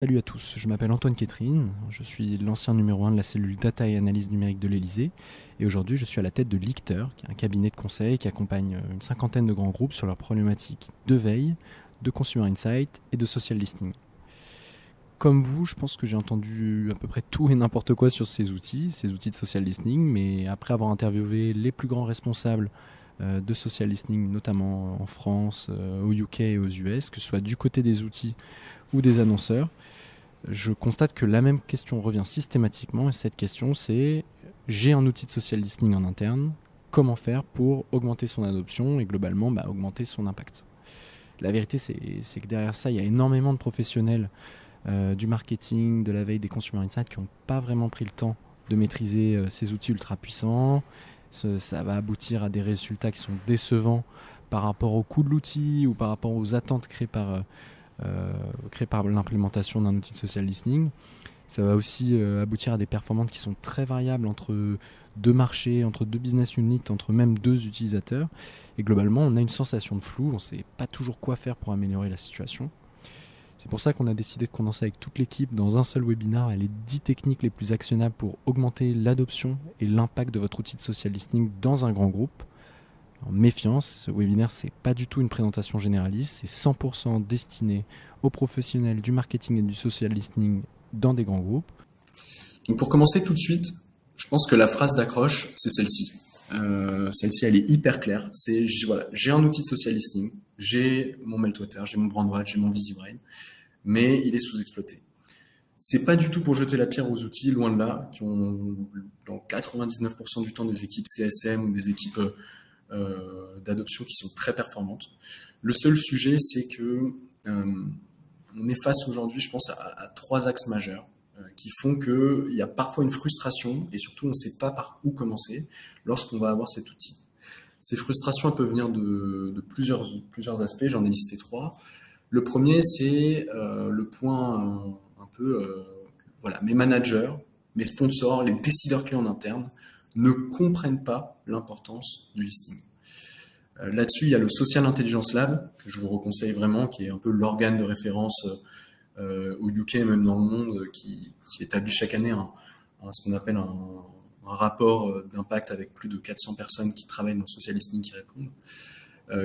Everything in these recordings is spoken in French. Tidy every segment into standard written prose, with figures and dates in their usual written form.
Salut à tous, je m'appelle Antoine Catherine, je suis l'ancien numéro 1 de la cellule Data et Analyse numérique de l'Elysée et aujourd'hui je suis à la tête de Licteur, qui est un cabinet de conseil qui accompagne une cinquantaine de grands groupes sur leurs problématiques de veille, de consumer insight et de social listening. Comme vous, je pense que j'ai entendu à peu près tout et n'importe quoi sur ces outils de social listening, mais après avoir interviewé les plus grands responsables de social listening, notamment en France, au UK et aux US, que ce soit du côté des outils ou des annonceurs, je constate que la même question revient systématiquement et cette question c'est j'ai un outil de social listening en interne, comment faire pour augmenter son adoption et globalement augmenter son impact. La vérité c'est que derrière ça il y a énormément de professionnels du marketing, de la veille, des consumer insights qui n'ont pas vraiment pris le temps de maîtriser ces outils ultra puissants. Ça va aboutir à des résultats qui sont décevants par rapport au coût de l'outil ou par rapport aux attentes créées par l'implémentation d'un outil de social listening. Ça va aussi aboutir à des performances qui sont très variables entre deux marchés, entre deux business units, entre même deux utilisateurs. Et globalement, on a une sensation de flou, on ne sait pas toujours quoi faire pour améliorer la situation. C'est pour ça qu'on a décidé de condenser avec toute l'équipe dans un seul webinaire les 10 techniques les plus actionnables pour augmenter l'adoption et l'impact de votre outil de social listening dans un grand groupe. En méfiance, ce webinaire, c'est pas du tout une présentation généraliste, c'est 100% destiné aux professionnels du marketing et du social listening dans des grands groupes. Donc pour commencer tout de suite, je pense que la phrase d'accroche, c'est celle-ci. Celle-ci, elle est hyper claire. C'est voilà, j'ai un outil de social listening, j'ai mon Meltwater, j'ai mon Brandwatch, j'ai mon VisiBrain, mais il est sous-exploité. C'est pas du tout pour jeter la pierre aux outils, loin de là, qui ont dans 99% du temps des équipes CSM ou des équipes d'adoption qui sont très performantes. Le seul sujet, c'est que on est face aujourd'hui, je pense, à trois axes majeurs qui font qu'il y a parfois une frustration et surtout on ne sait pas par où commencer lorsqu'on va avoir cet outil. Ces frustrations elles peuvent venir de plusieurs aspects, j'en ai listé trois. Le premier, c'est le point un peu, voilà, mes managers, mes sponsors, les décideurs clés en interne ne comprennent pas l'importance du listing. Là-dessus, il y a le Social Intelligence Lab, que je vous reconseille vraiment, qui est un peu l'organe de référence au UK et même dans le monde, qui établit chaque année ce qu'on appelle un rapport d'impact avec plus de 400 personnes qui travaillent dans le social listening qui répondent,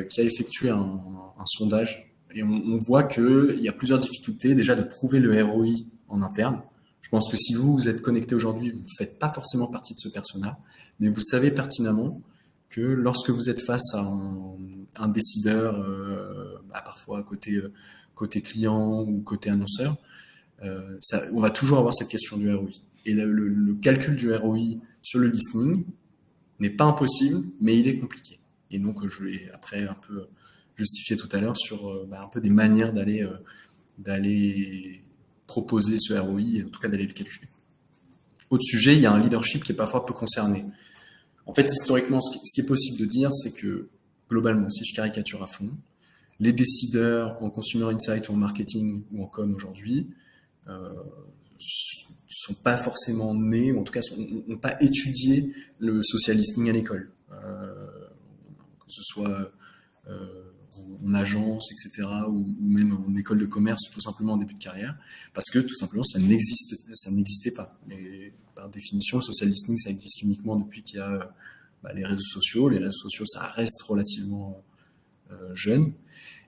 qui a effectué un sondage. Et on voit qu'il y a plusieurs difficultés. Déjà, de prouver le ROI en interne. Je pense que si vous êtes connecté aujourd'hui, vous ne faites pas forcément partie de ce persona, mais vous savez pertinemment que lorsque vous êtes face à un décideur, parfois côté client ou côté annonceur, on va toujours avoir cette question du ROI. Et le calcul du ROI sur le listening n'est pas impossible, mais il est compliqué. Et donc, je vais après un peu justifier tout à l'heure sur un peu des manières d'aller proposer ce ROI, et en tout cas d'aller le calculer. Autre sujet, il y a un leadership qui est parfois peu concerné. En fait, historiquement, ce qui est possible de dire, c'est que globalement, si je caricature à fond, les décideurs en consumer insight ou en marketing ou en com aujourd'hui sont pas forcément nés, ou en tout cas n'ont pas étudié le social listening à l'école, que ce soit en agence, etc., ou même en école de commerce, tout simplement en début de carrière, parce que tout simplement ça n'existait pas. Et par définition, le social listening, ça existe uniquement depuis qu'il y a les réseaux sociaux. Les réseaux sociaux, ça reste relativement jeune.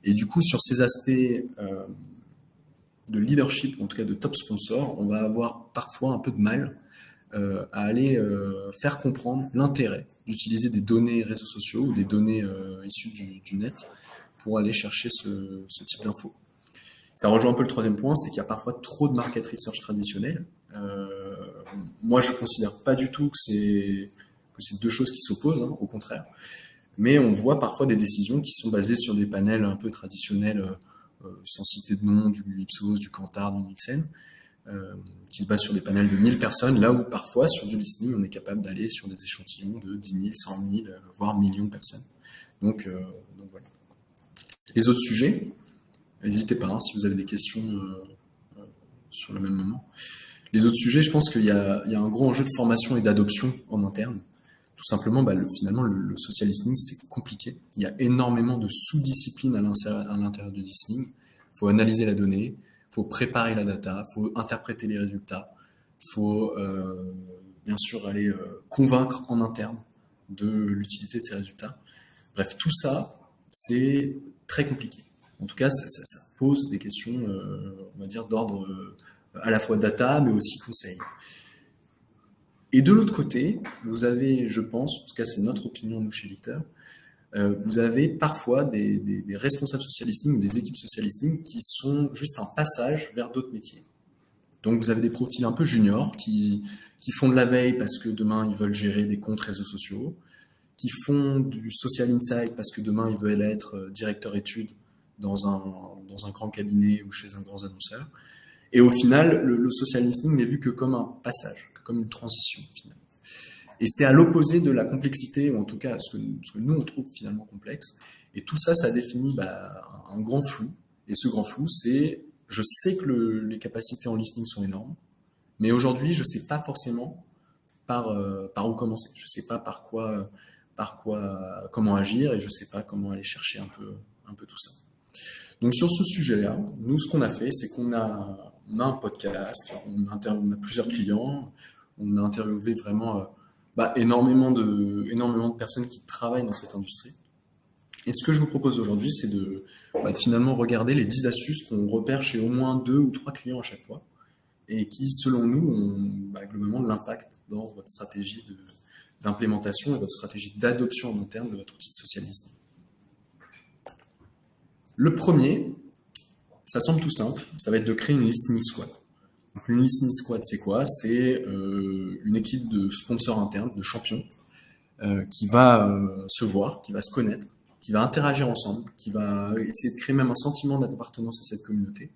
Et du coup, sur ces aspects de leadership, en tout cas de top sponsor, on va avoir parfois un peu de mal à aller faire comprendre l'intérêt d'utiliser des données réseaux sociaux ou des données issues du net pour aller chercher ce type d'infos. Ça rejoint un peu le troisième point, c'est qu'il y a parfois trop de market research traditionnel. Moi, je ne considère pas du tout que c'est deux choses qui s'opposent, hein, au contraire. Mais on voit parfois des décisions qui sont basées sur des panels un peu traditionnels, sans citer de nom, du Ipsos, du Kantar, du Nixon, qui se basent sur des panels de 1000 personnes, là où parfois, sur du listening, on est capable d'aller sur des échantillons de 10 000, 100 000, voire millions de personnes. Donc voilà. Les autres sujets, n'hésitez pas, hein, si vous avez des questions sur le même moment. Les autres sujets, je pense qu'il y a un gros enjeu de formation et d'adoption en interne. Tout simplement, finalement, le social listening, c'est compliqué. Il y a énormément de sous-disciplines à l'intérieur du listening. Il faut analyser la donnée, il faut préparer la data, faut interpréter les résultats, faut bien sûr aller convaincre en interne de l'utilité de ces résultats. Bref, tout ça, c'est très compliqué. En tout cas, ça pose des questions, on va dire, d'ordre à la fois data, mais aussi conseil. Et de l'autre côté, vous avez, je pense, en tout cas c'est notre opinion nous chez Licteur, vous avez parfois des responsables social listening, des équipes social listening qui sont juste un passage vers d'autres métiers. Donc vous avez des profils un peu juniors qui font de la veille parce que demain ils veulent gérer des comptes réseaux sociaux, qui font du social insight parce que demain ils veulent être directeur études dans un grand cabinet ou chez un grand annonceur. Et au final, le social listening n'est vu que comme un passage, comme une transition finalement. Et c'est à l'opposé de la complexité, ou en tout cas ce que nous on trouve finalement complexe. Et tout ça, ça définit un grand flou. Et ce grand flou, c'est, je sais que les capacités en listening sont énormes, mais aujourd'hui, je ne sais pas forcément par où commencer. Je ne sais pas comment agir, et je ne sais pas comment aller chercher un peu tout ça. Donc sur ce sujet-là, nous, ce qu'on a fait, c'est qu'on a un podcast, on a plusieurs clients, on a interviewé vraiment énormément de personnes qui travaillent dans cette industrie. Et ce que je vous propose aujourd'hui, c'est de finalement regarder les 10 astuces qu'on repère chez au moins 2 ou 3 clients à chaque fois, et qui, selon nous, ont globalement de l'impact dans votre stratégie d'implémentation et votre stratégie d'adoption en interne de votre outil de social listening. Le premier, ça semble tout simple, ça va être de créer une listening squad. Donc, une listening squad, c'est quoi? C'est une équipe de sponsors internes, de champions, qui va se voir, qui va se connaître, qui va interagir ensemble, qui va essayer de créer même un sentiment d'appartenance à cette communauté,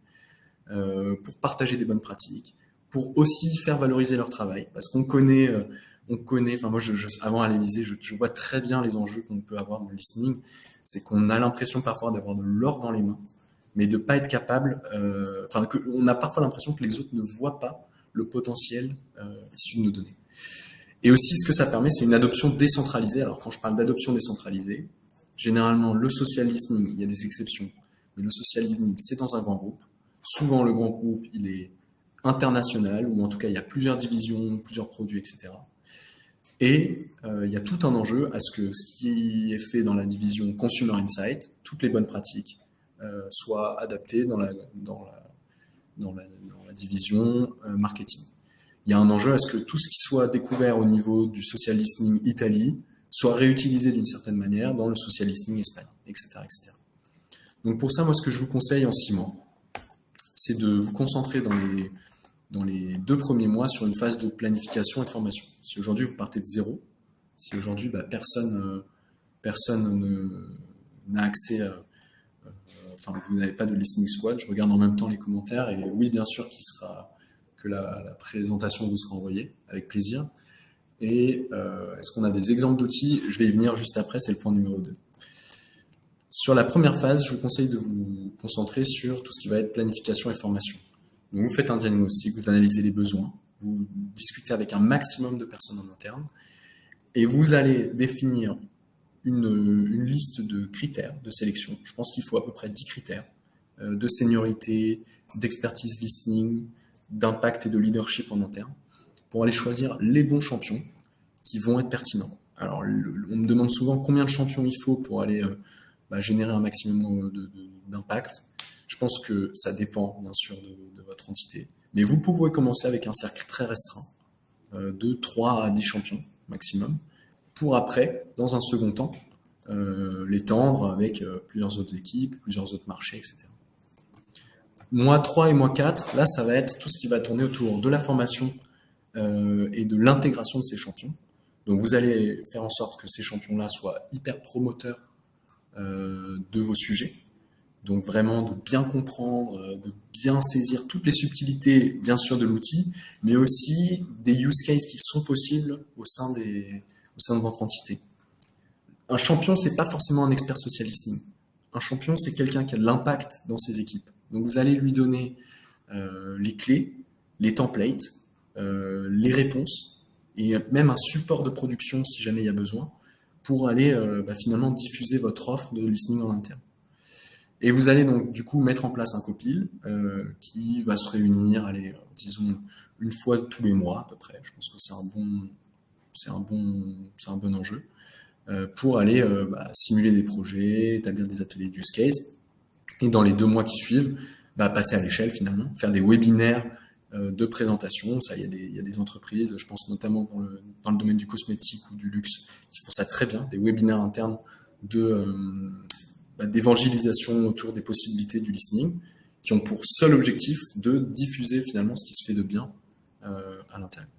pour partager des bonnes pratiques, pour aussi faire valoriser leur travail, parce qu'on connaît, enfin moi, avant à l'Élysée, je vois très bien les enjeux qu'on peut avoir dans le listening, c'est qu'on a l'impression parfois d'avoir de l'or dans les mains, mais de pas être capable, on a parfois l'impression que les autres ne voient pas le potentiel issu de nos données. Et aussi, ce que ça permet, c'est une adoption décentralisée. Alors, quand je parle d'adoption décentralisée, généralement, le social listening, il y a des exceptions, mais le social listening, c'est dans un grand groupe. Souvent, le grand groupe, il est international, ou en tout cas, il y a plusieurs divisions, plusieurs produits, etc. Et il y a tout un enjeu à ce que ce qui est fait dans la division Consumer Insight, toutes les bonnes pratiques, soient adaptées dans la division marketing. Il y a un enjeu à ce que tout ce qui soit découvert au niveau du social listening Italie soit réutilisé d'une certaine manière dans le social listening Espagne, etc., etc. Donc pour ça, moi, ce que je vous conseille en 6 mois, c'est de vous concentrer dans les 2 premiers mois sur une phase de planification et de formation. Si aujourd'hui vous partez de zéro, si aujourd'hui personne n'a accès à vous n'avez pas de listening squad, je regarde en même temps les commentaires, et oui, bien sûr que la présentation vous sera envoyée, avec plaisir. Et est-ce qu'on a des exemples d'outils? Je vais y venir juste après, c'est le point numéro 2. Sur la première phase, je vous conseille de vous concentrer sur tout ce qui va être planification et formation. Donc vous faites un diagnostic, vous analysez les besoins, vous discutez avec un maximum de personnes en interne, et vous allez définir une liste de critères de sélection. Je pense qu'il faut à peu près 10 critères de seniorité, d'expertise listening, d'impact et de leadership en interne, pour aller choisir les bons champions qui vont être pertinents. Alors, on me demande souvent combien de champions il faut pour aller générer un maximum d'impact. Je pense que ça dépend, bien sûr, de votre entité. Mais vous pouvez commencer avec un cercle très restreint, de 3 à 10 champions maximum, pour après, dans un second temps, l'étendre avec plusieurs autres équipes, plusieurs autres marchés, etc. Mois 3 et mois 4, là, ça va être tout ce qui va tourner autour de la formation et de l'intégration de ces champions. Donc, vous allez faire en sorte que ces champions-là soient hyper promoteurs de vos sujets. Donc, vraiment, de bien comprendre, de bien saisir toutes les subtilités, bien sûr, de l'outil, mais aussi des use cases qui sont possibles au sein de votre entité. Un champion, c'est pas forcément un expert social listening. Un champion, c'est quelqu'un qui a de l'impact dans ses équipes. Donc, vous allez lui donner les clés, les templates, les réponses, et même un support de production si jamais il y a besoin, pour aller finalement diffuser votre offre de listening en interne. Et vous allez donc du coup mettre en place un copil qui va se réunir, allez, disons une fois tous les mois à peu près. Je pense que c'est un bon enjeu pour aller simuler des projets, établir des ateliers d'use case, et dans les 2 mois qui suivent, passer à l'échelle finalement, faire des webinaires de présentation. Ça, il y a des entreprises, je pense notamment dans le domaine du cosmétique ou du luxe, qui font ça très bien, des webinaires internes d'évangélisation autour des possibilités du listening, qui ont pour seul objectif de diffuser finalement ce qui se fait de bien à l'intérieur.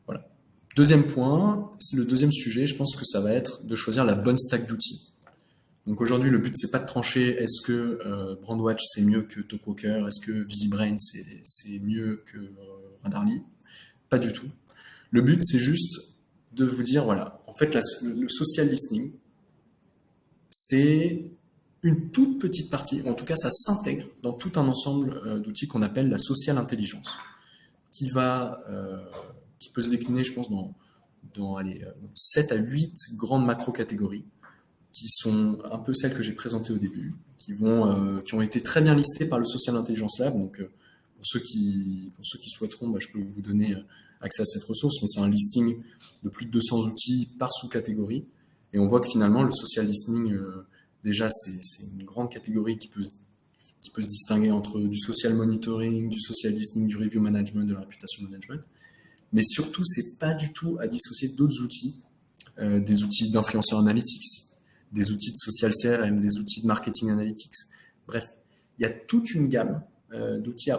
Voilà. Deuxième point, le deuxième sujet, je pense que ça va être de choisir la bonne stack d'outils. Donc aujourd'hui, le but, c'est pas de trancher est-ce que Brandwatch c'est mieux que Talkwalker, est-ce que VisiBrain c'est mieux que Radarly. Pas du tout. Le but, c'est juste de vous dire, voilà, en fait, le social listening, c'est une toute petite partie, en tout cas, ça s'intègre dans tout un ensemble d'outils qu'on appelle la social intelligence, qui peut se décliner, je pense, dans 7 à 8 grandes macro-catégories, qui sont un peu celles que j'ai présentées au début, qui ont été très bien listées par le Social Intelligence Lab. Donc, pour ceux qui souhaiteront, je peux vous donner accès à cette ressource, mais c'est un listing de plus de 200 outils par sous-catégorie. Et on voit que finalement, le social listening, déjà, c'est une grande catégorie qui peut se distinguer entre du social monitoring, du social listening, du review management, de la reputation management. Mais surtout, c'est pas du tout à dissocier d'autres outils, des outils d'influenceur analytics, des outils de social CRM, des outils de marketing analytics. Bref, il y a toute une gamme d'outils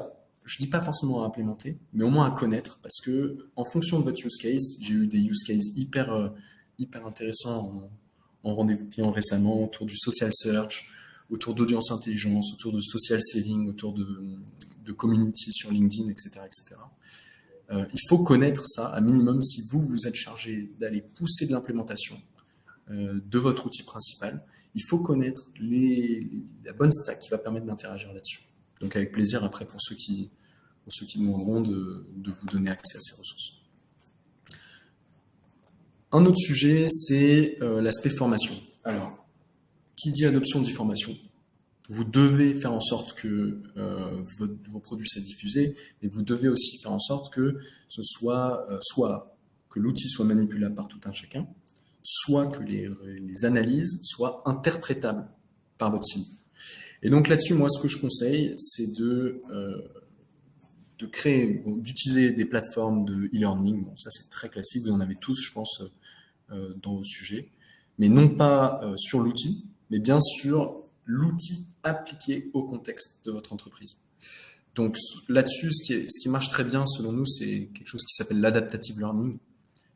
je dis pas forcément à implémenter, mais au moins à connaître, parce que en fonction de votre use case, j'ai eu des use cases hyper intéressants en rendez-vous client récemment, autour du social search, autour d'audience intelligence, autour de social selling, autour de community sur LinkedIn, etc., etc. Il faut connaître ça à minimum si vous êtes chargé d'aller pousser de l'implémentation de votre outil principal. Il faut connaître la bonne stack qui va permettre d'interagir là-dessus. Donc avec plaisir après pour ceux qui demanderont de vous donner accès à ces ressources. Un autre sujet, c'est l'aspect formation. Alors, qui dit adoption dit formation. Vous devez faire en sorte que vos produits soient diffusés, et vous devez aussi faire en sorte que ce soit que l'outil soit manipulable par tout un chacun, soit que les analyses soient interprétables par votre cible. Et donc là-dessus, moi, ce que je conseille, c'est d'utiliser des plateformes de e-learning. Bon, ça, c'est très classique, vous en avez tous, je pense, dans vos sujets. Mais non pas sur l'outil, mais bien sur l'outil appliqué au contexte de votre entreprise. Donc là-dessus, ce qui marche très bien, selon nous, c'est quelque chose qui s'appelle l'adaptative learning.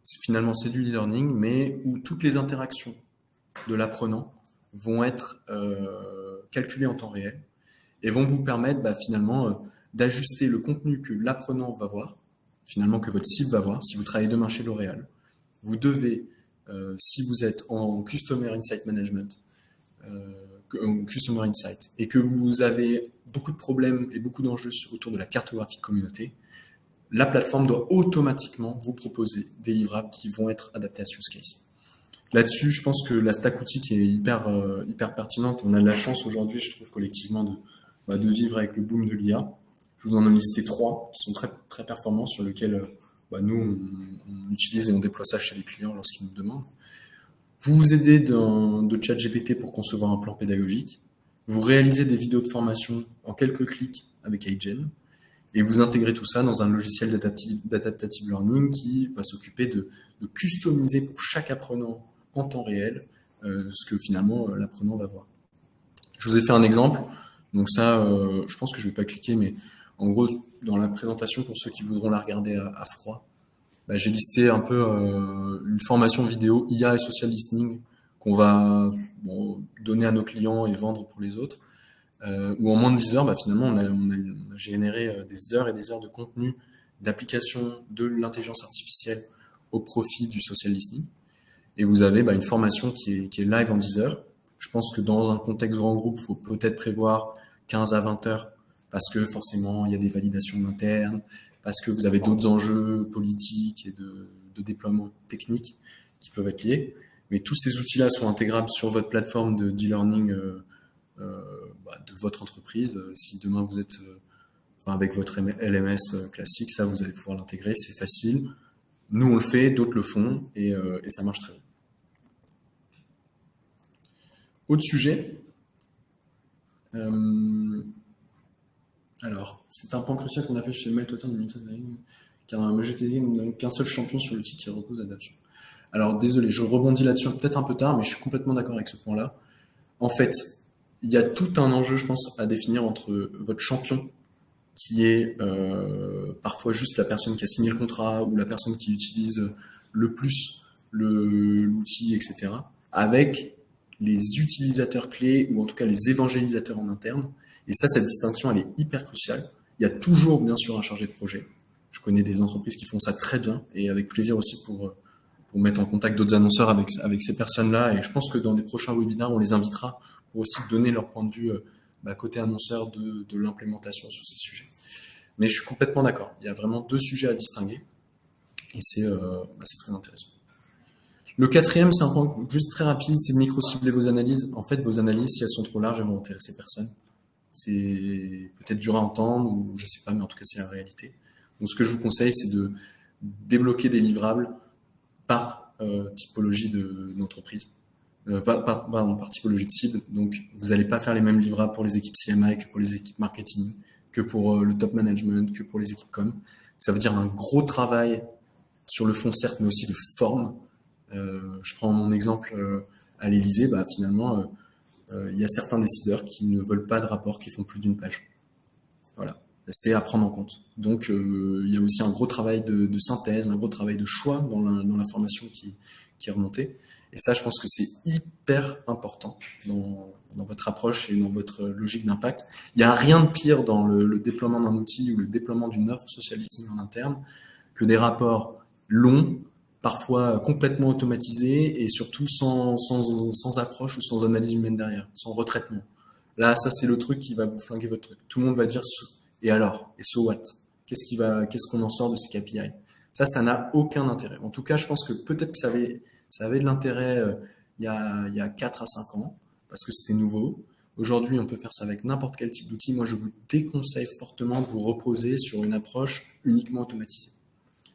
C'est du e-learning, mais où toutes les interactions de l'apprenant vont être calculées en temps réel et vont vous permettre finalement d'ajuster le contenu que l'apprenant va voir, finalement que votre cible va voir. Si vous travaillez demain chez L'Oréal, vous devez, si vous êtes en Customer Insight Management, Customer Insight, et que vous avez beaucoup de problèmes et beaucoup d'enjeux autour de la cartographie de communauté, la plateforme doit automatiquement vous proposer des livrables qui vont être adaptés à ce use case. Là-dessus, je pense que la stack outil qui est hyper pertinente, on a de la chance aujourd'hui, je trouve, collectivement, de vivre avec le boom de l'IA. Je vous en ai listé 3 qui sont très, très performants, sur lesquels nous, on utilise et on déploie ça chez les clients lorsqu'ils nous demandent. Vous vous aidez de ChatGPT pour concevoir un plan pédagogique. Vous réalisez des vidéos de formation en quelques clics avec Agen. Et vous intégrez tout ça dans un logiciel d'adaptative learning qui va s'occuper de customiser pour chaque apprenant en temps réel ce que finalement l'apprenant va voir. Je vous ai fait un exemple. Donc ça, je pense que je ne vais pas cliquer, mais en gros, dans la présentation, pour ceux qui voudront la regarder à froid, j'ai listé un peu une formation vidéo IA et social listening qu'on va donner à nos clients et vendre pour les autres. Où en moins de 10 heures, finalement, on a généré des heures et des heures de contenu d'application de l'intelligence artificielle au profit du social listening. Et vous avez une formation qui est live en 10 heures. Je pense que dans un contexte grand groupe, il faut peut-être prévoir 15 à 20 heures parce que forcément, il y a des validations internes, parce que vous avez d'autres enjeux politiques et de déploiement technique qui peuvent être liés. Mais tous ces outils-là sont intégrables sur votre plateforme de e-learning de votre entreprise. Si demain vous êtes avec votre LMS classique, ça vous allez pouvoir l'intégrer, c'est facile. Nous on le fait, d'autres le font et ça marche très bien. Autre sujet. Alors, c'est un point crucial qu'on appelle chez Meltwater de monitoring, car le GTD ne donne qu'un seul champion sur l'outil qui repose d'adaptation. Alors, désolé, je rebondis là-dessus peut-être un peu tard, mais je suis complètement d'accord avec ce point-là. En fait, il y a tout un enjeu, je pense, à définir entre votre champion, qui est parfois juste la personne qui a signé le contrat ou la personne qui utilise le plus l'outil, etc., avec les utilisateurs clés ou en tout cas les évangélisateurs en interne. Et ça, cette distinction, elle est hyper cruciale. Il y a toujours, bien sûr, un chargé de projet. Je connais des entreprises qui font ça très bien et avec plaisir aussi pour mettre en contact d'autres annonceurs avec ces personnes-là. Et je pense que dans des prochains webinaires, on les invitera pour aussi donner leur point de vue côté annonceur de l'implémentation sur ces sujets. Mais je suis complètement d'accord. Il y a vraiment deux sujets à distinguer et c'est très intéressant. Le quatrième, c'est un point juste très rapide, c'est de micro-cibler vos analyses. En fait, vos analyses, si elles sont trop larges, elles vont intéresser personne. C'est peut-être dur à entendre ou je sais pas, mais en tout cas, c'est la réalité. Donc, ce que je vous conseille, c'est de débloquer des livrables par typologie d'entreprise. Par typologie de cible. Donc, vous n'allez pas faire les mêmes livrables pour les équipes CMI que pour les équipes marketing, que pour le top management, que pour les équipes com. Ça veut dire un gros travail sur le fond, certes, mais aussi de forme. Je prends mon exemple à l'Élysée, finalement, il y a certains décideurs qui ne veulent pas de rapports qui font plus d'une page. Voilà, c'est à prendre en compte. Donc, il y a aussi un gros travail de synthèse, un gros travail de choix dans l'information qui est remontée. Et ça, je pense que c'est hyper important dans votre approche et dans votre logique d'impact. Il n'y a rien de pire dans le déploiement d'un outil ou le déploiement d'une offre social listening en interne que des rapports longs, parfois complètement automatisés et surtout sans approche ou sans analyse humaine derrière, sans retraitement. Là, ça, c'est le truc qui va vous flinguer votre truc. Tout le monde va dire « et alors ?» et « so what ?» Qu'est-ce qu'on en sort de ces KPI? Ça n'a aucun intérêt. En tout cas, je pense que peut-être que ça avait de l'intérêt il y a 4 à 5 ans, parce que c'était nouveau. Aujourd'hui, on peut faire ça avec n'importe quel type d'outil. Moi, je vous déconseille fortement de vous reposer sur une approche uniquement automatisée.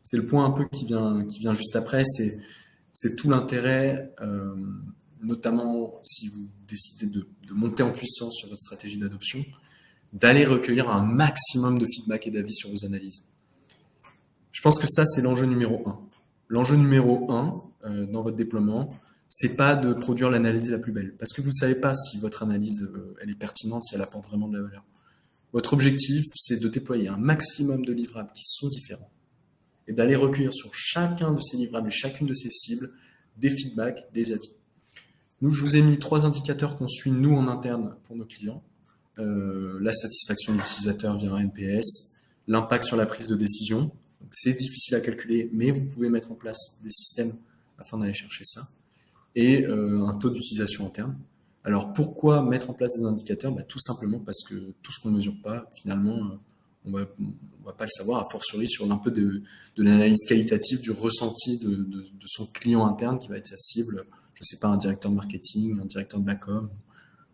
C'est le point un peu qui vient juste après, c'est tout l'intérêt, notamment si vous décidez de monter en puissance sur votre stratégie d'adoption, d'aller recueillir un maximum de feedback et d'avis sur vos analyses. Je pense que ça, c'est l'enjeu numéro 1. L'enjeu numéro 1 dans votre déploiement, c'est pas de produire l'analyse la plus belle, parce que vous ne savez pas si votre analyse elle est pertinente, si elle apporte vraiment de la valeur. Votre objectif, c'est de déployer un maximum de livrables qui sont différents et d'aller recueillir sur chacun de ces livrables et chacune de ces cibles des feedbacks, des avis. Nous, je vous ai mis 3 indicateurs qu'on suit nous en interne pour nos clients. La satisfaction de l'utilisateur via un NPS, l'impact sur la prise de décision. C'est difficile à calculer, mais vous pouvez mettre en place des systèmes afin d'aller chercher ça. Et un taux d'utilisation interne. Alors, pourquoi mettre en place des indicateurs? Tout simplement parce que tout ce qu'on ne mesure pas, finalement, on va pas le savoir, a fortiori sur un peu de l'analyse qualitative du ressenti de son client interne qui va être sa cible, je ne sais pas, un directeur de marketing, un directeur de la com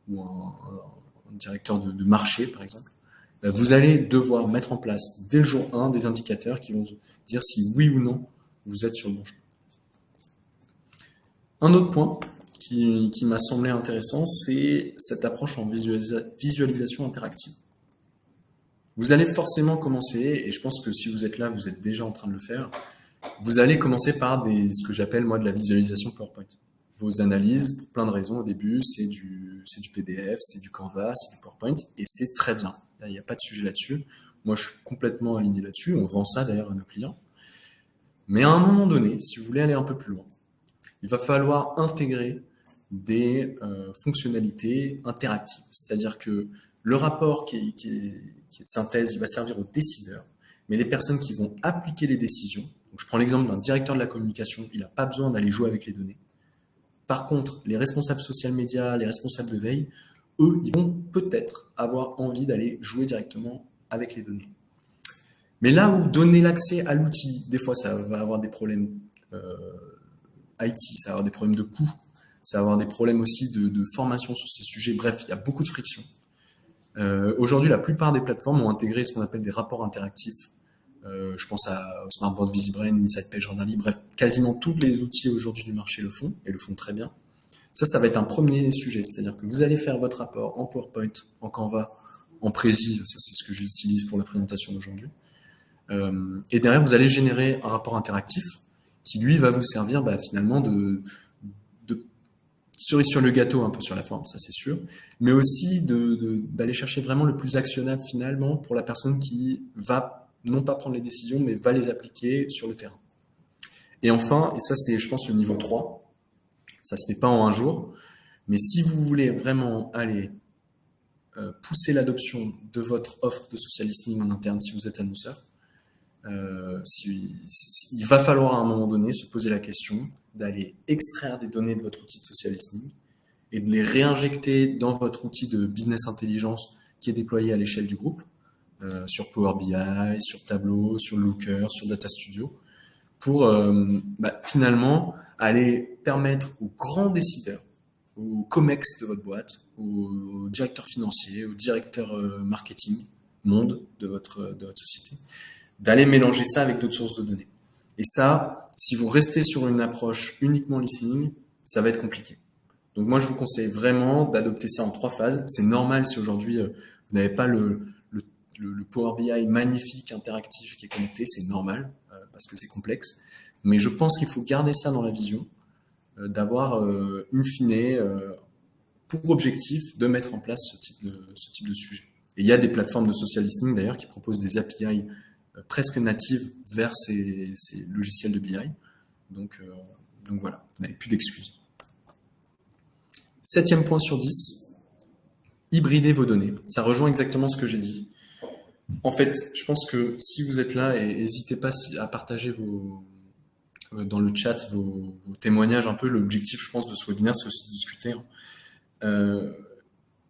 ou un directeur de marché, par exemple. Vous allez devoir mettre en place, dès le jour 1, des indicateurs qui vont dire si oui ou non vous êtes sur le bon chemin. Un autre point qui m'a semblé intéressant, c'est cette approche en visualisation interactive. Vous allez forcément commencer, et je pense que si vous êtes là, vous êtes déjà en train de le faire, vous allez commencer par ce que j'appelle moi de la visualisation PowerPoint. Vos analyses, pour plein de raisons, au début, c'est du PDF, c'est du Canva, c'est du PowerPoint, et c'est très bien. Il n'y a pas de sujet là-dessus. Moi, je suis complètement aligné là-dessus. On vend ça d'ailleurs à nos clients. Mais à un moment donné, si vous voulez aller un peu plus loin, il va falloir intégrer des fonctionnalités interactives. C'est-à-dire que le rapport qui est de synthèse, il va servir aux décideurs, mais les personnes qui vont appliquer les décisions, donc je prends l'exemple d'un directeur de la communication, il n'a pas besoin d'aller jouer avec les données. Par contre, les responsables social media, les responsables de veille, eux, ils vont peut-être avoir envie d'aller jouer directement avec les données. Mais là où donner l'accès à l'outil, des fois, ça va avoir des problèmes IT, ça va avoir des problèmes de coût. ça va avoir des problèmes aussi de formation sur ces sujets. Bref, il y a beaucoup de friction. Aujourd'hui, la plupart des plateformes ont intégré ce qu'on appelle des rapports interactifs. Je pense au Smartboard VisiBrain, Insight Page, Radarly, bref, quasiment tous les outils aujourd'hui du marché le font, et le font très bien. Ça va être un premier sujet, c'est-à-dire que vous allez faire votre rapport en PowerPoint, en Canva, en Prezi, ça c'est ce que j'utilise pour la présentation d'aujourd'hui. Et derrière, vous allez générer un rapport interactif qui, lui, va vous servir finalement de cerise sur le gâteau, un peu sur la forme, ça c'est sûr, mais aussi d'aller chercher vraiment le plus actionnable finalement pour la personne qui va non pas prendre les décisions, mais va les appliquer sur le terrain. Et enfin, et ça c'est je pense le niveau 3, ça se fait pas en un jour, mais si vous voulez vraiment aller pousser l'adoption de votre offre de social listening en interne si vous êtes annonceur, il va falloir à un moment donné se poser la question d'aller extraire des données de votre outil de social listening et de les réinjecter dans votre outil de business intelligence qui est déployé à l'échelle du groupe, sur Power BI, sur Tableau, sur Looker, sur Data Studio, pour finalement aller permettre aux grands décideurs, aux COMEX de votre boîte, aux directeurs financiers, aux directeurs marketing, monde de votre société, d'aller mélanger ça avec d'autres sources de données. Et ça, si vous restez sur une approche uniquement listening, ça va être compliqué. Donc moi, je vous conseille vraiment d'adopter ça en 3 phases. C'est normal si aujourd'hui, vous n'avez pas le Power BI magnifique, interactif qui est connecté, c'est normal, parce que c'est complexe. Mais je pense qu'il faut garder ça dans la vision, d'avoir, in fine, pour objectif de mettre en place ce type de sujet. Et il y a des plateformes de social listening d'ailleurs qui proposent des API presque natives vers ces logiciels de BI. Donc voilà, vous n'avez plus d'excuses. 7e point sur 10, hybrider vos données. Ça rejoint exactement ce que j'ai dit. En fait, je pense que si vous êtes là, et n'hésitez pas à partager dans le chat vos témoignages un peu. L'objectif, je pense, de ce webinaire, c'est aussi de discuter.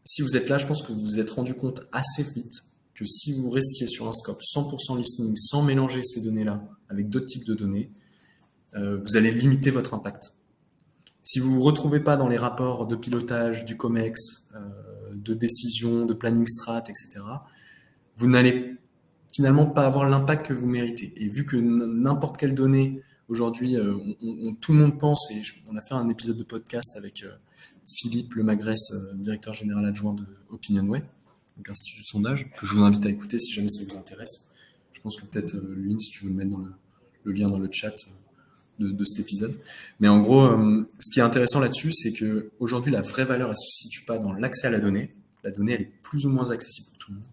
Si vous êtes là, je pense que vous vous êtes rendu compte assez vite que si vous restiez sur un scope 100% listening, sans mélanger ces données-là avec d'autres types de données, vous allez limiter votre impact. Si vous ne vous retrouvez pas dans les rapports de pilotage, du COMEX, de décision, de planning strat, etc., vous n'allez finalement pas avoir l'impact que vous méritez. Et vu que n'importe quelle donnée, aujourd'hui, tout le monde pense, et on a fait un épisode de podcast avec Philippe Lemagresse, directeur général adjoint de Opinionway, donc institut de sondage, que je vous invite à écouter si jamais ça vous intéresse. Je pense que peut-être, Lune, si tu veux le mettre dans le lien dans le chat de cet épisode. Mais en gros, ce qui est intéressant là-dessus, c'est que aujourd'hui, la vraie valeur, elle se situe pas dans l'accès à la donnée. La donnée, elle est plus ou moins accessible pour tout le monde.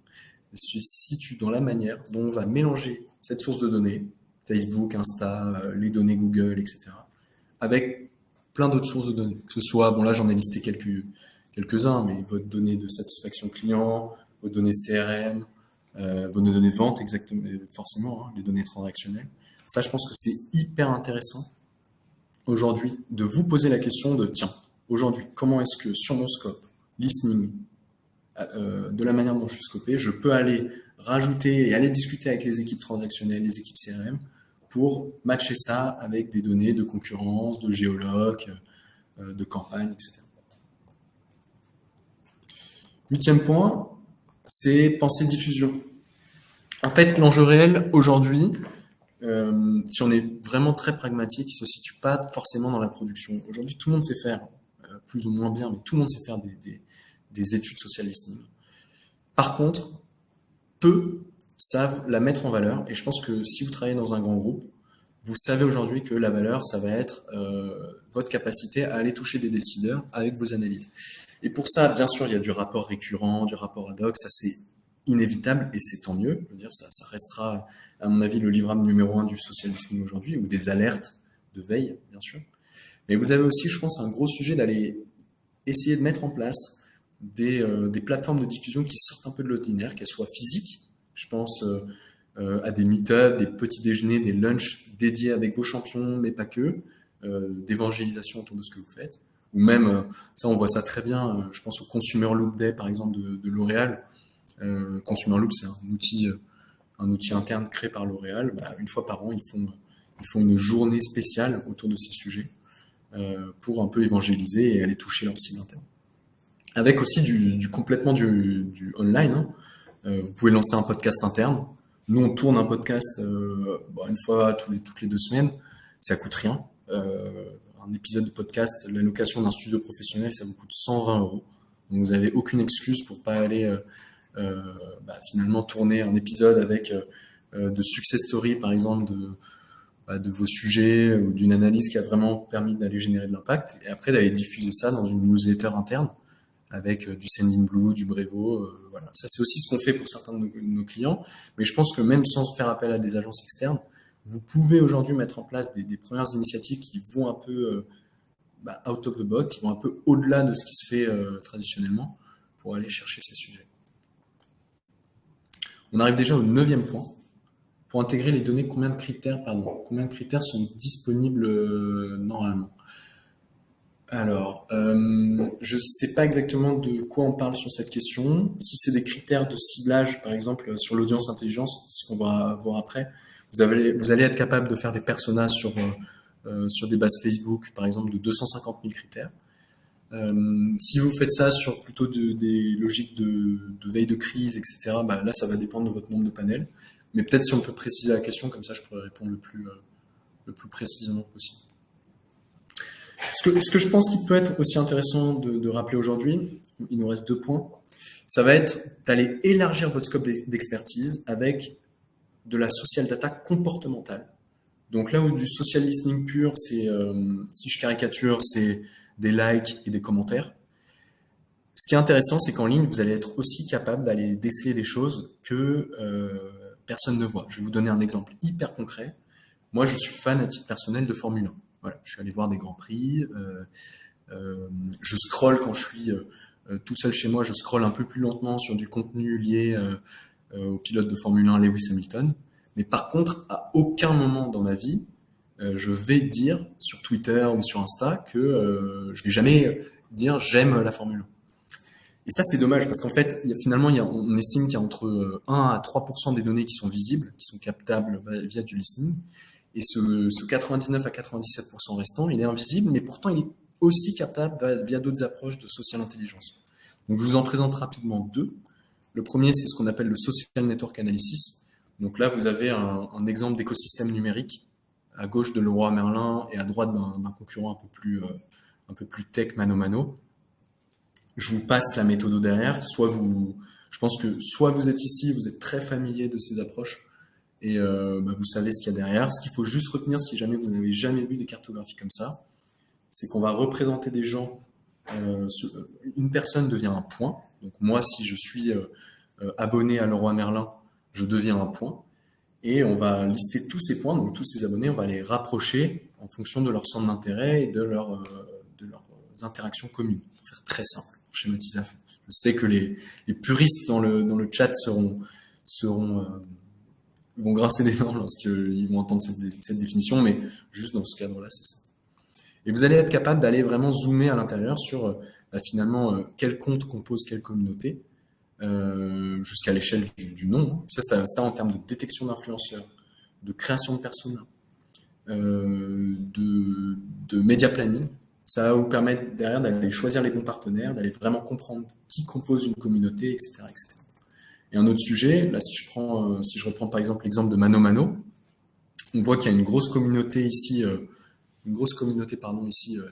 Elle se situe dans la manière dont on va mélanger cette source de données, Facebook, Insta, les données Google, etc., avec plein d'autres sources de données. Que ce soit, bon là j'en ai listé quelques-uns, mais votre donnée de satisfaction client, vos données CRM, vos données de vente, exactement, forcément, les données transactionnelles. Ça, je pense que c'est hyper intéressant aujourd'hui de vous poser la question de, tiens, aujourd'hui, comment est-ce que sur mon scope, listening, de la manière dont je suis scopé, je peux aller rajouter et aller discuter avec les équipes transactionnelles, les équipes CRM, pour matcher ça avec des données de concurrence, de géologue, de campagne, etc. 8e point, c'est penser diffusion. En fait, l'enjeu réel aujourd'hui, si on est vraiment très pragmatique, il ne se situe pas forcément dans la production. Aujourd'hui, tout le monde sait faire, plus ou moins bien, mais tout le monde sait faire des études social listening. Par contre, peu savent la mettre en valeur. Et je pense que si vous travaillez dans un grand groupe, vous savez aujourd'hui que la valeur, ça va être votre capacité à aller toucher des décideurs avec vos analyses. Et pour ça, bien sûr, il y a du rapport récurrent, du rapport ad hoc, ça c'est inévitable et c'est tant mieux. Je veux dire, ça restera, à mon avis, le livrable numéro 1 du social listening aujourd'hui, ou des alertes de veille, bien sûr. Mais vous avez aussi, je pense, un gros sujet d'aller essayer de mettre en place des plateformes de diffusion qui sortent un peu de l'ordinaire, qu'elles soient physiques. Je pense à des meet-ups, des petits déjeuners, des lunchs dédiés avec vos champions, mais pas que, d'évangélisation autour de ce que vous faites. Ou même, ça on voit ça très bien, je pense au Consumer Loop Day par exemple de L'Oréal. Consumer Loop, c'est un outil interne créé par L'Oréal. Une fois par an, ils font une journée spéciale autour de ces sujets. pour un peu évangéliser et aller toucher leur cible interne. Avec aussi complètement du online, hein. Vous pouvez lancer un podcast interne. Nous, on tourne un podcast une fois toutes les 2 semaines. Ça coûte rien. Un épisode de podcast, la location d'un studio professionnel, ça vous coûte 120 euros. Donc, vous n'avez aucune excuse pour pas aller finalement tourner un épisode avec de success story, par exemple, de vos sujets ou d'une analyse qui a vraiment permis d'aller générer de l'impact. Et après, d'aller diffuser ça dans une newsletter interne avec du Sendinblue, du Brevo. Voilà. Ça, c'est aussi ce qu'on fait pour certains de nos clients. Mais je pense que même sans faire appel à des agences externes, vous pouvez aujourd'hui mettre en place des premières initiatives qui vont un peu out of the box, qui vont un peu au-delà de ce qui se fait traditionnellement pour aller chercher ces sujets. On arrive déjà au 9e point. Pour intégrer les données, combien de critères sont disponibles normalement? Alors, je ne sais pas exactement de quoi on parle sur cette question. Si c'est des critères de ciblage, par exemple, sur l'audience intelligence, c'est ce qu'on va voir après, vous allez être capable de faire des personas sur des bases Facebook, par exemple, de 250 000 critères. Si vous faites ça sur plutôt des logiques de veille de crise, etc., là, ça va dépendre de votre nombre de panels. Mais peut-être si on peut préciser la question, comme ça, je pourrais répondre le plus précisément possible. Ce que je pense qu'il peut être aussi intéressant de rappeler aujourd'hui, il nous reste 2 points, ça va être d'aller élargir votre scope d'expertise avec de la social data comportementale. Donc là où du social listening pur, c'est, si je caricature, c'est des likes et des commentaires. Ce qui est intéressant, c'est qu'en ligne, vous allez être aussi capable d'aller déceler des choses que personne ne voit. Je vais vous donner un exemple hyper concret. Moi, je suis fan à titre personnel de Formule 1. Voilà, je suis allé voir des grands prix. Je scrolle quand je suis tout seul chez moi. Je scrolle un peu plus lentement sur du contenu lié au pilote de Formule 1 Lewis Hamilton. Mais par contre, à aucun moment dans ma vie, je vais dire sur Twitter ou sur Insta que je vais jamais dire j'aime la Formule 1. Et ça, c'est dommage parce qu'en fait, on estime qu'il y a entre 1 à 3% des données qui sont visibles, qui sont captables via du listening. Et ce 99 à 97% restant, il est invisible, mais pourtant, il est aussi captable via d'autres approches de social intelligence. Donc, je vous en présente rapidement 2. Le premier, c'est ce qu'on appelle le Social Network Analysis. Donc là, vous avez un exemple d'écosystème numérique à gauche de Leroy Merlin et à droite d'un concurrent un peu plus tech mano-mano. Je vous passe la méthode derrière. Je pense que soit vous êtes ici, vous êtes très familier de ces approches et vous savez ce qu'il y a derrière. Ce qu'il faut juste retenir, si jamais vous n'avez jamais vu des cartographies comme ça, c'est qu'on va représenter des gens. Une personne devient un point. Donc moi, si je suis abonné à Leroy Merlin, je deviens un point. Et on va lister tous ces points, donc tous ces abonnés, on va les rapprocher en fonction de leur centre d'intérêt et de leurs interactions communes. Pour faire très simple, pour schématiser à fond. Je sais que les puristes dans le chat vont grincer des dents lorsqu'ils vont entendre cette définition, mais juste dans ce cadre-là, c'est ça. Et vous allez être capable d'aller vraiment zoomer à l'intérieur sur finalement quel compte compose quelle communauté, jusqu'à l'échelle du nom. Ça en termes de détection d'influenceurs, de création de personas, de média planning. Ça va vous permettre derrière d'aller choisir les bons partenaires, d'aller vraiment comprendre qui compose une communauté, etc., etc. Et un autre sujet, là, si je reprends par exemple l'exemple de Mano Mano, on voit qu'il y a une grosse communauté ici,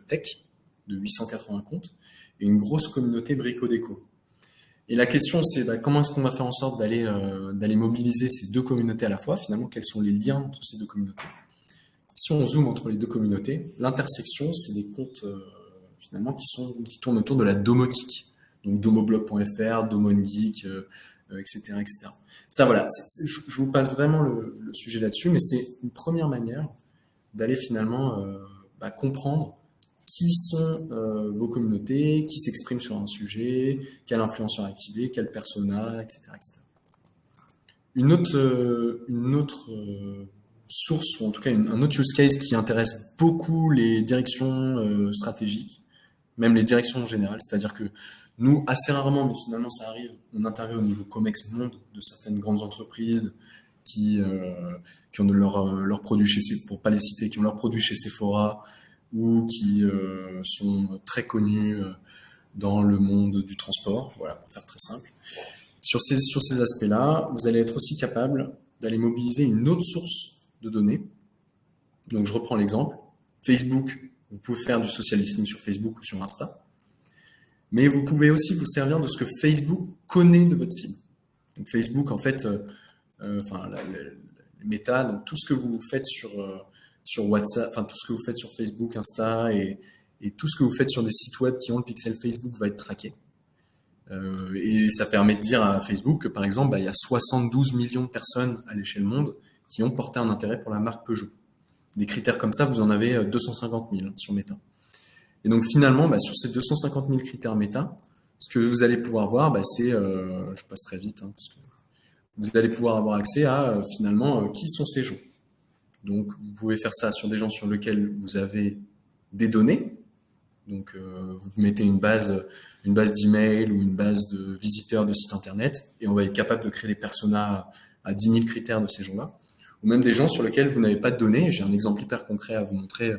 tech, de 880 comptes, et une grosse communauté brico-déco. Et la question, c'est comment est-ce qu'on va faire en sorte d'aller mobiliser ces 2 communautés à la fois. Finalement, quels sont les liens entre ces 2 communautés? Si on zoome entre les 2 communautés, l'intersection, c'est des comptes finalement qui tournent autour de la domotique. Donc domoblog.fr, DomoneGeek, etc., etc. Ça, voilà, je vous passe vraiment le sujet là-dessus, mais c'est une première manière d'aller finalement comprendre qui sont vos communautés, qui s'expriment sur un sujet, quel influenceur activé, quel persona, etc., etc. Une autre source, ou en tout cas un autre use case qui intéresse beaucoup les directions stratégiques, même les directions en général, c'est-à-dire que nous, assez rarement, mais finalement ça arrive, on intervient au niveau Comex Monde de certaines grandes entreprises qui ont leurs produits pour pas les citer, qui ont leurs produits chez Sephora, ou qui sont très connus dans le monde du transport, voilà, pour faire très simple. Sur ces aspects-là, vous allez être aussi capable d'aller mobiliser une autre source de données. Donc je reprends l'exemple. Facebook, vous pouvez faire du social listening sur Facebook ou sur Insta, mais vous pouvez aussi vous servir de ce que Facebook connaît de votre cible. Donc Facebook, en fait, les méta, donc tout ce que vous faites sur WhatsApp, enfin tout ce que vous faites sur Facebook, Insta et tout ce que vous faites sur des sites web qui ont le pixel Facebook va être traqué. Et ça permet de dire à Facebook que par exemple, il y a 72 millions de personnes à l'échelle monde qui ont porté un intérêt pour la marque Peugeot. Des critères comme ça, vous en avez 250 000 sur Meta. Et donc finalement, sur ces 250 000 critères Meta, ce que vous allez pouvoir voir, c'est, je passe très vite, parce que vous allez pouvoir avoir accès à finalement qui sont ces gens. Donc vous pouvez faire ça sur des gens sur lesquels vous avez des données. Donc vous mettez une base d'email ou une base de visiteurs de sites internet et on va être capable de créer des personas à 10 000 critères de ces gens-là. Ou même des gens sur lesquels vous n'avez pas de données. J'ai un exemple hyper concret à vous montrer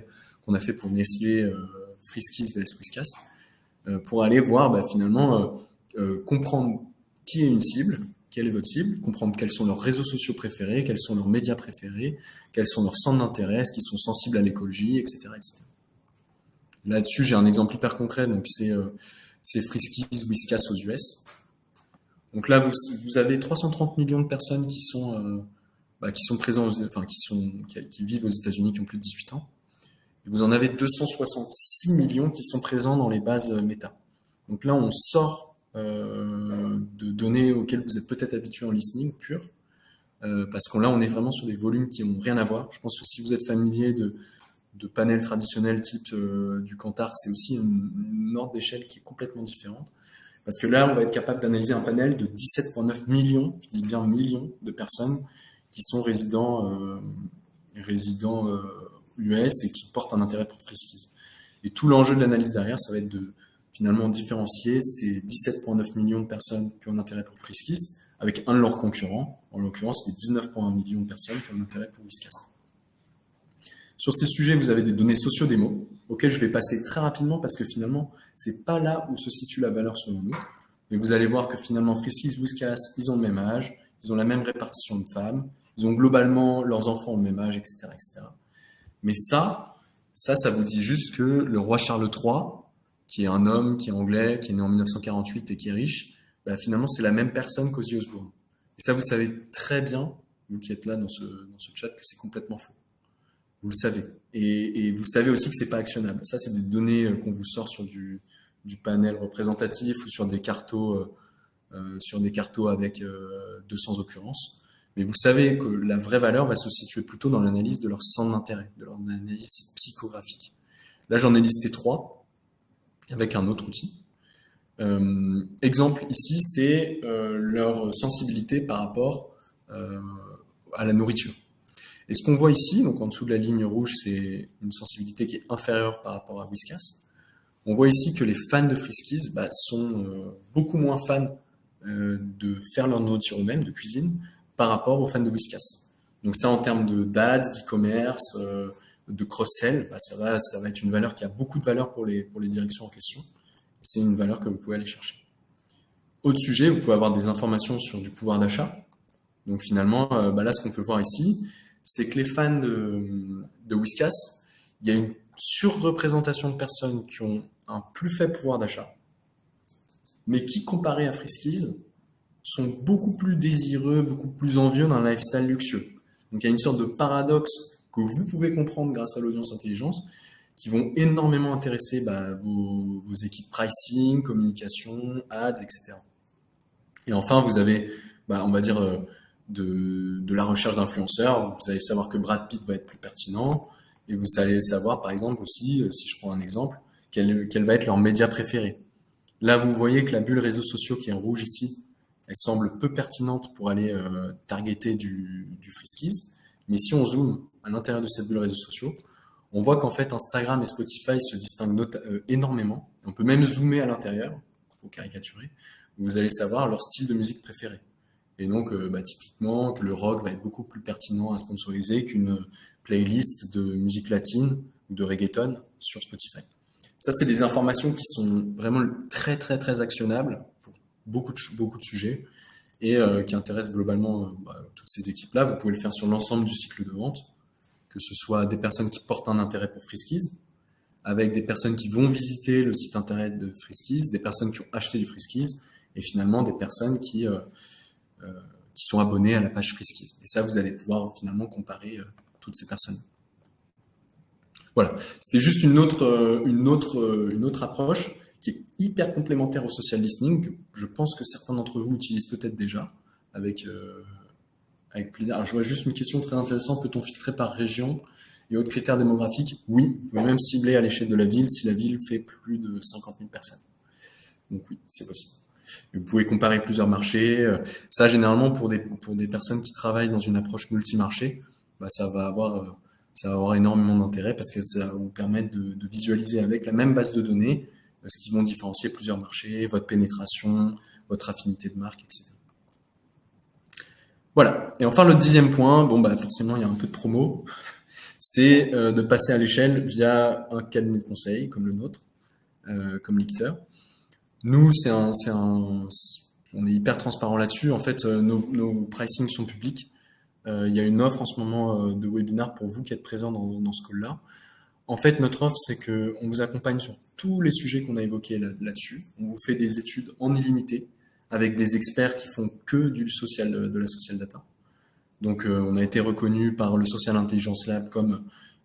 qu'on a fait pour Nestlé Friskies vs Whiskas pour aller voir finalement comprendre qui est une cible, quelle est votre cible, comprendre quels sont leurs réseaux sociaux préférés, quels sont leurs médias préférés, quels sont leurs centres d'intérêt, est-ce qu'ils sont sensibles à l'écologie, etc., etc. Là-dessus, j'ai un exemple hyper concret, donc c'est Friskies Whiskas aux US. Donc là, vous avez 330 millions de personnes qui sont présentes, qui vivent aux États-Unis, qui ont plus de 18 ans. Et vous en avez 266 millions qui sont présents dans les bases Meta. Donc là, on sort de données auxquelles vous êtes peut-être habitué en listening pur, parce que là, on est vraiment sur des volumes qui n'ont rien à voir. Je pense que si vous êtes familier de panels traditionnels type du Kantar, c'est aussi une ordre d'échelle qui est complètement différente. Parce que là, on va être capable d'analyser un panel de 17,9 millions, je dis bien millions, de personnes qui sont résidents US et qui portent un intérêt pour Friskies. Et tout l'enjeu de l'analyse derrière, ça va être de finalement différencier ces 17,9 millions de personnes qui ont un intérêt pour Friskies avec un de leurs concurrents, en l'occurrence les 19,1 millions de personnes qui ont un intérêt pour Whiskas. Sur ces sujets, vous avez des données socio-démo auxquelles je vais passer très rapidement parce que finalement, c'est pas là où se situe la valeur selon nous. Mais vous allez voir que finalement, Friskies, Whiskas, ils ont le même âge, ils ont la même répartition de femmes, ils ont globalement leurs enfants au même âge, etc., etc. Mais ça vous dit juste que le roi Charles III, qui est un homme, qui est anglais, qui est né en 1948 et qui est riche, finalement, c'est la même personne qu'Ozzy Osbourne. Et ça, vous savez très bien, vous qui êtes là dans ce chat, que c'est complètement faux. Vous le savez. Et vous savez aussi que c'est pas actionnable. Ça, c'est des données qu'on vous sort sur du panel représentatif ou sur des cartos avec 200 occurrences. Mais vous savez que la vraie valeur va se situer plutôt dans l'analyse de leur centre d'intérêt, de leur analyse psychographique. Là, j'en ai listé 3 avec un autre outil. Exemple ici, c'est leur sensibilité par rapport à la nourriture. Et ce qu'on voit ici, donc en dessous de la ligne rouge, c'est une sensibilité qui est inférieure par rapport à Whiskas. On voit ici que les fans de Friskies sont beaucoup moins fans de faire leur nourriture eux-mêmes, de cuisine, par rapport aux fans de Whiskas. Donc ça, en termes d'ads, d'e-commerce, de cross-sell, ça va être une valeur qui a beaucoup de valeur pour les directions en question. C'est une valeur que vous pouvez aller chercher. Autre sujet, vous pouvez avoir des informations sur du pouvoir d'achat. Donc finalement, là, ce qu'on peut voir ici, c'est que les fans de Whiskas, il y a une surreprésentation de personnes qui ont un plus faible pouvoir d'achat, mais qui, comparé à Friskies, sont beaucoup plus désireux, beaucoup plus envieux d'un lifestyle luxueux. Donc il y a une sorte de paradoxe que vous pouvez comprendre grâce à l'audience intelligence, qui vont énormément intéresser vos équipes pricing, communication, ads, etc. Et enfin, vous avez, on va dire, de la recherche d'influenceurs. Vous allez savoir que Brad Pitt va être plus pertinent. Et vous allez savoir, par exemple, aussi, si je prends un exemple, quel va être leur média préféré. Là, vous voyez que la bulle réseaux sociaux qui est en rouge ici, elle semble peu pertinente pour aller targeter du Friskies. Mais si on zoome à l'intérieur de cette bulle réseaux sociaux, on voit qu'en fait, Instagram et Spotify se distinguent énormément. On peut même zoomer à l'intérieur, pour caricaturer. Vous allez savoir leur style de musique préféré. Et donc, typiquement, que le rock va être beaucoup plus pertinent à sponsoriser qu'une playlist de musique latine ou de reggaeton sur Spotify. Ça, c'est des informations qui sont vraiment très, très, très actionnables pour beaucoup de sujets et qui intéressent globalement toutes ces équipes-là. Vous pouvez le faire sur l'ensemble du cycle de vente, que ce soit des personnes qui portent un intérêt pour Friskies, avec des personnes qui vont visiter le site internet de Friskies, des personnes qui ont acheté du Friskies, et finalement des personnes qui sont abonnées à la page Friskies. Et ça, vous allez pouvoir finalement comparer toutes ces personnes. Voilà, c'était juste une autre approche qui est hyper complémentaire au social listening, que je pense que certains d'entre vous utilisent peut-être déjà, avec plaisir. Alors, je vois juste une question très intéressante, peut-on filtrer par région et autres critères démographiques? Oui, vous pouvez même cibler à l'échelle de la ville si la ville fait plus de 50 000 personnes. Donc oui, c'est possible. Vous pouvez comparer plusieurs marchés. Ça, généralement, pour des personnes qui travaillent dans une approche multimarché, ça va avoir énormément d'intérêt parce que ça va vous permettre de visualiser avec la même base de données ce qui vont différencier plusieurs marchés, votre pénétration, votre affinité de marque, etc. Voilà. Et enfin, le 10e point, forcément, il y a un peu de promo, c'est de passer à l'échelle via un cabinet de conseil comme le nôtre, comme Licteur. Nous, on est hyper transparent là-dessus. En fait, nos pricing sont publics. Il y a une offre en ce moment de webinar pour vous qui êtes présents dans ce call-là. En fait, notre offre, c'est qu'on vous accompagne sur tous les sujets qu'on a évoqués là-dessus. On vous fait des études en illimité avec des experts qui font que de la social data. Donc, on a été reconnu par le Social Intelligence Lab comme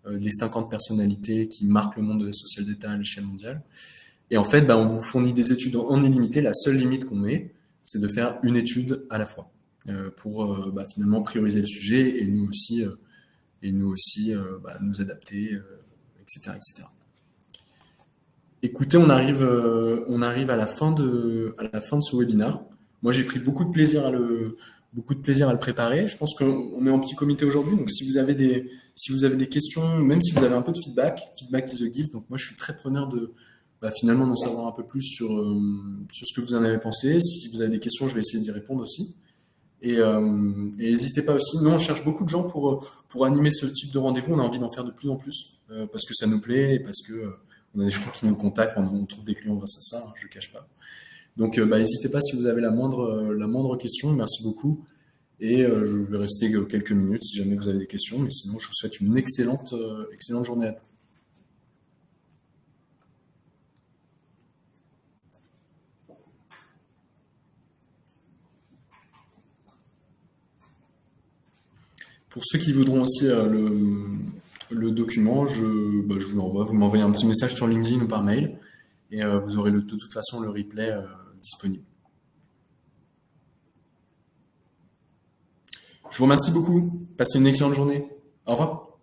les 50 personnalités qui marquent le monde de la social data à l'échelle mondiale. Et en fait, on vous fournit des études en illimité. La seule limite qu'on met, c'est de faire une étude à la fois pour finalement prioriser le sujet et nous aussi nous adapter, etc., etc. Écoutez, on arrive à la fin de ce webinaire. Moi, j'ai pris beaucoup de plaisir à le préparer. Je pense qu'on est en petit comité aujourd'hui, donc si vous avez des questions, même si vous avez un peu de feedback is a gift. Donc moi, je suis très preneur de finalement d'en savoir un peu plus sur ce que vous en avez pensé. Si vous avez des questions, je vais essayer d'y répondre aussi. Et n'hésitez pas aussi. Nous, on cherche beaucoup de gens pour animer ce type de rendez-vous. On a envie d'en faire de plus en plus parce que ça nous plaît et parce que on a des gens qui nous contactent. On trouve des clients grâce à ça. Je ne le cache pas. Donc, n'hésitez pas si vous avez la moindre question. Merci beaucoup. Et je vais rester quelques minutes si jamais vous avez des questions. Mais sinon, je vous souhaite une excellente journée à vous. Pour ceux qui voudront aussi le document, je vous l'envoie. Vous m'envoyez un petit message sur LinkedIn ou par mail et vous aurez de toute façon le replay disponible. Je vous remercie beaucoup. Passez une excellente journée. Au revoir.